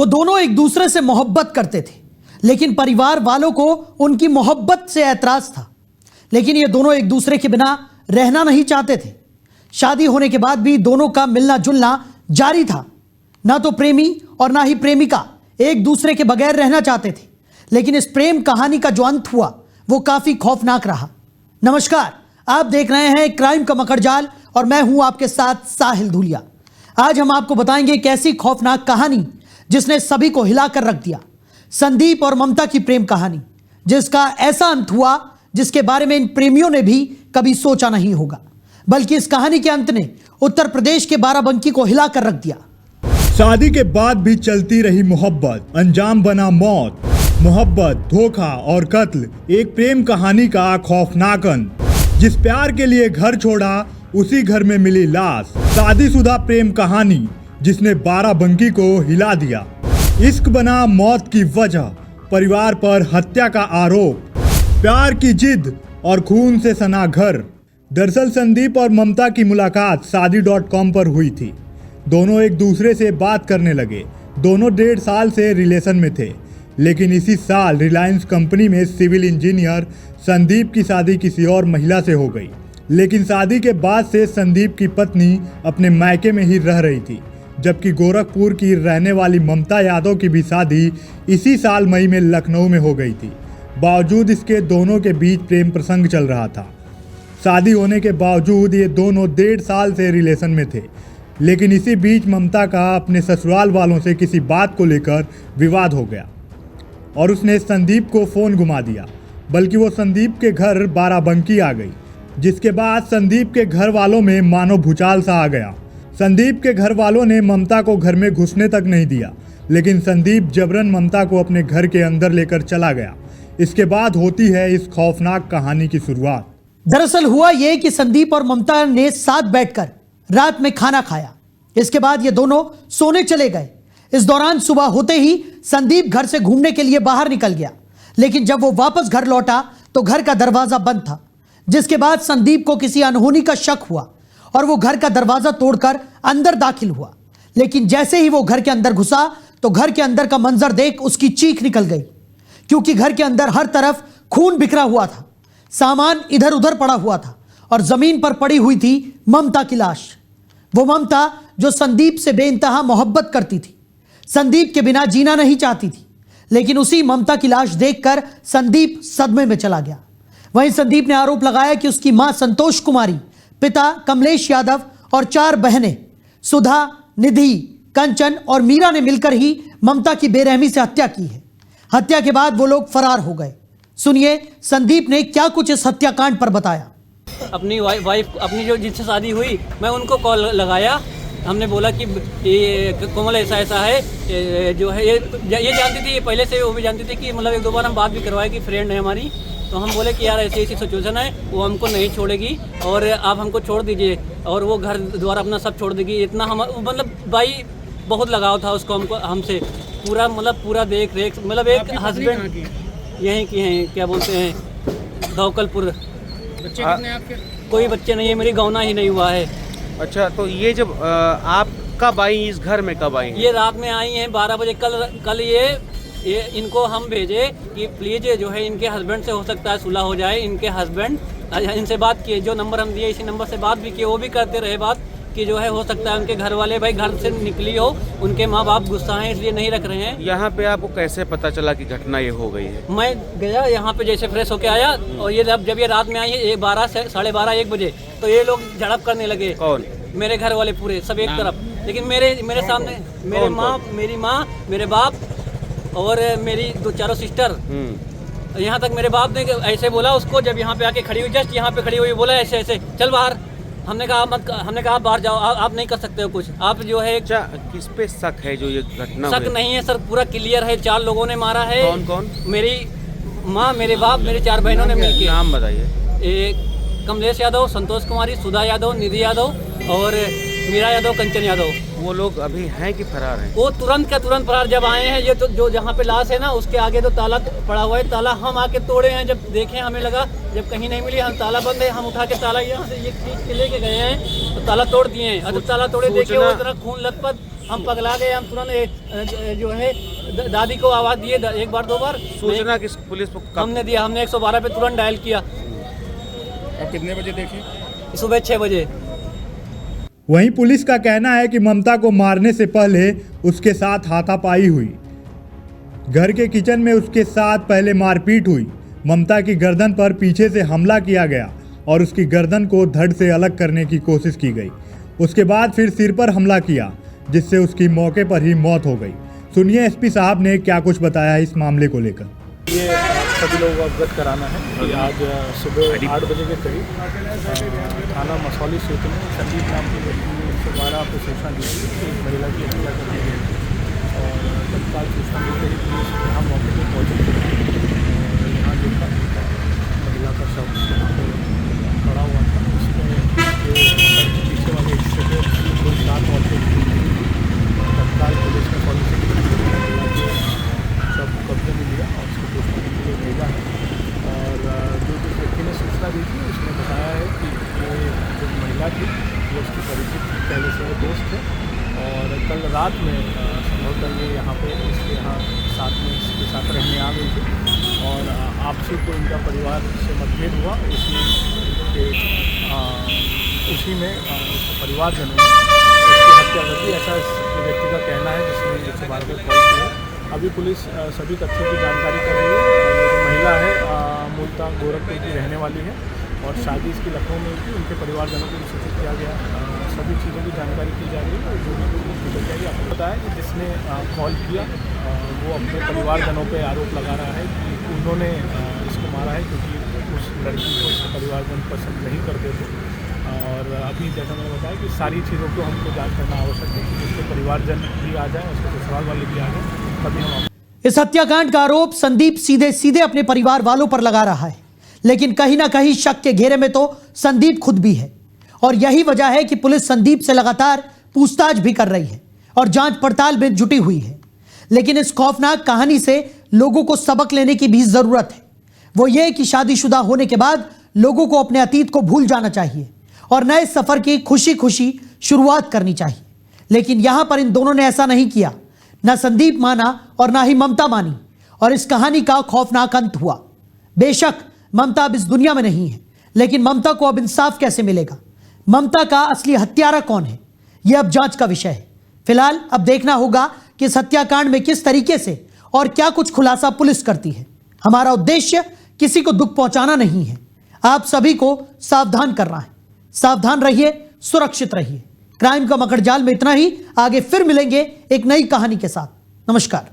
वो दोनों एक दूसरे से मोहब्बत करते थे, लेकिन परिवार वालों को उनकी मोहब्बत से ऐतराज था। लेकिन ये दोनों एक दूसरे के बिना रहना नहीं चाहते थे। शादी होने के बाद भी दोनों का मिलना जुलना जारी था। ना तो प्रेमी और ना ही प्रेमिका एक दूसरे के बगैर रहना चाहते थे। लेकिन इस प्रेम कहानी का जो अंत हुआ वो काफी खौफनाक रहा। नमस्कार, आप देख रहे हैं क्राइम का मकड़जाल और मैं हूं आपके साथ साहिल धूलिया। आज हम आपको बताएंगे एक ऐसी खौफनाक कहानी जिसने सभी को हिलाकर रख दिया। संदीप और ममता की प्रेम कहानी, जिसका ऐसा अंत हुआ जिसके बारे में इन प्रेमियों ने भी कभी सोचा नहीं होगा। बल्कि इस कहानी के अंत ने उत्तर प्रदेश के बाराबंकी को हिलाकर रख दिया। शादी के बाद भी चलती रही मोहब्बत, अंजाम बना मौत। मोहब्बत, धोखा और कत्ल, एक प्रेम कहानी का खौफनाक अंत। जिस प्यार के लिए घर छोड़ा उसी घर में मिली लाश। शादीशुदा प्रेम कहानी जिसने बाराबंकी को हिला दिया। इश्क बना मौत की वजह, परिवार पर हत्या का आरोप, प्यार की जिद और खून से सना घर। दरअसल संदीप और ममता की मुलाकात शादी.com पर हुई थी। दोनों एक दूसरे से बात करने लगे। दोनों 1.5 साल से रिलेशन में थे। लेकिन इसी साल रिलायंस कंपनी में सिविल इंजीनियर संदीप की शादी किसी और महिला से हो गई। लेकिन शादी के बाद से संदीप की पत्नी अपने मायके में ही रह रही थी, जबकि गोरखपुर की रहने वाली ममता यादव की भी शादी इसी साल मई में लखनऊ में हो गई थी। बावजूद इसके दोनों के बीच प्रेम प्रसंग चल रहा था। शादी होने के बावजूद ये दोनों 1.5 साल से रिलेशन में थे। लेकिन इसी बीच ममता का अपने ससुराल वालों से किसी बात को लेकर विवाद हो गया और उसने संदीप को फ़ोन घुमा दिया। बल्कि वो संदीप के घर बाराबंकी आ गई, जिसके बाद संदीप के घर वालों में मानो भूचाल सा आ गया। संदीप के घर वालों ने ममता को घर में घुसने तक नहीं दिया, लेकिन संदीप जबरन ममता को अपने घर के अंदर लेकर चला गया। इसके बाद होती है इस खौफनाक कहानी की शुरुआत। दरअसल हुआ यह कि संदीप और ममता ने साथ बैठकर रात में खाना खाया। इसके बाद ये दोनों सोने चले गए। इस दौरान सुबह होते ही संदीप घर से घूमने के लिए बाहर निकल गया। लेकिन जब वो वापस घर लौटा तो घर का दरवाजा बंद था, जिसके बाद संदीप को किसी अनहोनी का शक हुआ और वो घर का दरवाजा तोड़कर अंदर दाखिल हुआ। लेकिन जैसे ही वो घर के अंदर घुसा तो घर के अंदर का मंजर देख उसकी चीख निकल गई, क्योंकि घर के अंदर हर तरफ खून बिखरा हुआ था, सामान इधर उधर पड़ा हुआ था और जमीन पर पड़ी हुई थी ममता की लाश। वो ममता जो संदीप से बेइंतहा मोहब्बत करती थी, संदीप के बिना जीना नहीं चाहती थी। लेकिन उसी ममता की लाश देखकर संदीप सदमे में चला गया। वहीं संदीप ने आरोप लगाया कि उसकी मां संतोष कुमारी, पिता कमलेश यादव और 4 बहनें सुधा, निधि, कंचन और मीरा ने मिलकर ही ममता की बेरहमी से हत्या की है। हत्या के बाद वो लोग फरार हो गए। सुनिए संदीप ने क्या कुछ इस हत्याकांड पर बताया। अपनी वाइफ अपनी जो जिनसे शादी हुई, मैं उनको कॉल लगाया। हमने बोला कि ये कोमल ऐसा है, जो है ये जानती थी, ये पहले से वो भी जानती थी कि मतलब 1-2 बार हम बात भी करवाए कि फ्रेंड है हमारी। तो हम बोले कि यार ऐसी सिचुएशन है, वो हमको नहीं छोड़ेगी और आप हमको छोड़ दीजिए और वो घर द्वार अपना सब छोड़ देगी। इतना हम मतलब भाई बहुत लगाव था उसको हमसे, पूरा देख रेख, मतलब एक हस्बैंड यहीं की हैं, क्या बोलते हैं, धौकलपुर। बच्चे कितने आपके? कोई बच्चे नहीं है, मेरी गौना ही नहीं हुआ है। अच्छा, तो ये जब आप कब आई इस घर में, कब आई? ये रात में आई हैं 12 बजे। कल ये इनको हम भेजे कि प्लीज जो है इनके हस्बैंड से हो सकता है सुलह हो जाए। इनके हस्बैंड इनसे बात किए, जो नंबर हम दिए इसी नंबर से बात भी किए। वो भी करते रहे बात कि जो है हो सकता है उनके घर वाले भाई घर से निकली हो, उनके माँ बाप गुस्सा हैं इसलिए नहीं रख रहे हैं। यहाँ पे आपको कैसे पता चला कि घटना ये हो गई है? मैं गया यहाँ पे, जैसे फ्रेश होके आया और ये जब ये रात में आई है 12 से 12:30 1 बजे, तो ये लोग झड़प करने लगे। कौन? मेरे घर वाले पूरे सब एक तरफ। लेकिन मेरे सामने मेरी माँ, मेरे बाप और मेरी 2-4 सिस्टर। यहाँ तक मेरे बाप ने ऐसे बोला उसको, जब यहाँ पे आके खड़ी हुई, जस्ट यहाँ पे खड़ी हुई, बोला ऐसे चल बाहर। हमने कहा आप बाहर जाओ, आप नहीं कर सकते हो कुछ, आप जो है। अच्छा, किस पे शक है जो ये घटना? शक नहीं है सर, पूरा क्लियर है। 4 लोगों ने मारा है। कौन? मेरी माँ, मेरे बाप, मेरे 4 बहनों ने मिलकर। नाम बताइए। कमलेश यादव, संतोष कुमारी, सुधा यादव, निधि यादव और मीरा यादव, कंचन यादव। वो लोग अभी हैं कि फरार हैं? वो तुरंत फरार। जब आए हैं ये तो जो जहाँ पे लाश है ना, उसके आगे तो ताला पड़ा हुआ है। ताला हम आके तोड़े हैं, जब देखे हमें लगा, जब कहीं नहीं मिली, हम ताला बंद है, हम उठा के ताला यहाँ से ये खींच के लेके गए हैं, तो ताला तोड़ दिए हैं। जब ताला तोड़े देखे वो इतना खून लथपथ, हम पगला गए। हम तुरंत जो है दादी को आवाज़ दिए, एक बार दो बार सूचना किस पुलिस को हमने दिया। हमने 112 पे तुरंत डायल किया। अब कितने बजे देखी? सुबह 6 बजे। वहीं पुलिस का कहना है कि ममता को मारने से पहले उसके साथ हाथापाई हुई। घर के किचन में उसके साथ पहले मारपीट हुई। ममता की गर्दन पर पीछे से हमला किया गया और उसकी गर्दन को धड़ से अलग करने की कोशिश की गई। उसके बाद फिर सिर पर हमला किया, जिससे उसकी मौके पर ही मौत हो गई। सुनिए एसपी साहब ने क्या कुछ बताया इस मामले को लेकर। ये सभी लोगों को अवगत कराना है कि आज सुबह 8 बजे के करीब थाना मसौली क्षेत्र में संदीप नाम के व्यक्ति ने 112 पर सूचना दी थी कि एक महिला की हत्या कर दी गई थी। और तत्काल सूचना देते ही पुलिस यहाँ मौके पर पहुँची और यहाँ देखा महिला का शव यहाँ पर पड़ा हुआ था। उसमें पीछे वाले हिस्से पर कोई 7 औरतें थी। तत्काल पुलिस ने पॉलिसी शव कब्जे में लिया और उसको पोस्टमार्टम के लिए भेजा है। और जो जिस व्यक्ति ने सूचना दी थी उसने बताया है कि ये जो महिला थी वो उसकी परिचित पहले से वो दोस्त थे और कल रात में संभवतः ये यहाँ पे इसके यहाँ साथ में इसके साथ रहने आ गई थी और आपसी को इनका परिवार से मतभेद हुआ। उसी में परिवारजनों ने उसकी हत्या कर दी, ऐसा इस व्यक्ति का कहना है जिसने 112 पे कॉल किया। अभी पुलिस सभी तथ्यों की जानकारी कर रही है। जो महिला है मूलतः गोरखपुर की रहने वाली है और शादी इसकी लखनऊ में थी। उनके परिवारजनों को भी सूचित किया गया। सभी चीज़ों की जानकारी की जा रही है और जो भी निकल जाएगी। आपको पता है कि जिसने कॉल किया वो अपने परिवारजनों पर आरोप लगा रहा है कि उन्होंने इसको मारा है क्योंकि उस लड़की को उसके परिवारजन पसंद नहीं करते थे। और अभी जैसा मैंने बताया कि सारी चीज़ों को हमको जांच करना आवश्यक है कि उसके परिवारजन भी आ जाए, उसके ससुराल वाले भी आ जाए, तभी हम। इस हत्याकांड का आरोप संदीप सीधे सीधे अपने परिवार वालों पर लगा रहा है, लेकिन कहीं ना कहीं शक के घेरे में तो संदीप खुद भी है और यही वजह है कि पुलिस संदीप से लगातार पूछताछ भी कर रही है और जांच पड़ताल में जुटी हुई है। लेकिन इस खौफनाक कहानी से लोगों को सबक लेने की भी जरूरत है। वो ये कि शादीशुदा होने के बाद लोगों को अपने अतीत को भूल जाना चाहिए और नए सफर की खुशी खुशी शुरुआत करनी चाहिए। लेकिन यहां पर इन दोनों ने ऐसा नहीं किया। ना संदीप माना और ना ही ममता मानी और इस कहानी का खौफनाक अंत हुआ। बेशक ममता अब इस दुनिया में नहीं है, लेकिन ममता को अब इंसाफ कैसे मिलेगा? ममता का असली हत्यारा कौन है? यह अब जांच का विषय है। फिलहाल अब देखना होगा कि इस हत्याकांड में किस तरीके से और क्या कुछ खुलासा पुलिस करती है। हमारा उद्देश्य किसी को दुख पहुंचाना नहीं है, आप सभी को सावधान करना है। सावधान रहिए, सुरक्षित रहिए। क्राइम का मकड़जाल में इतना ही। आगे फिर मिलेंगे एक नई कहानी के साथ। नमस्कार।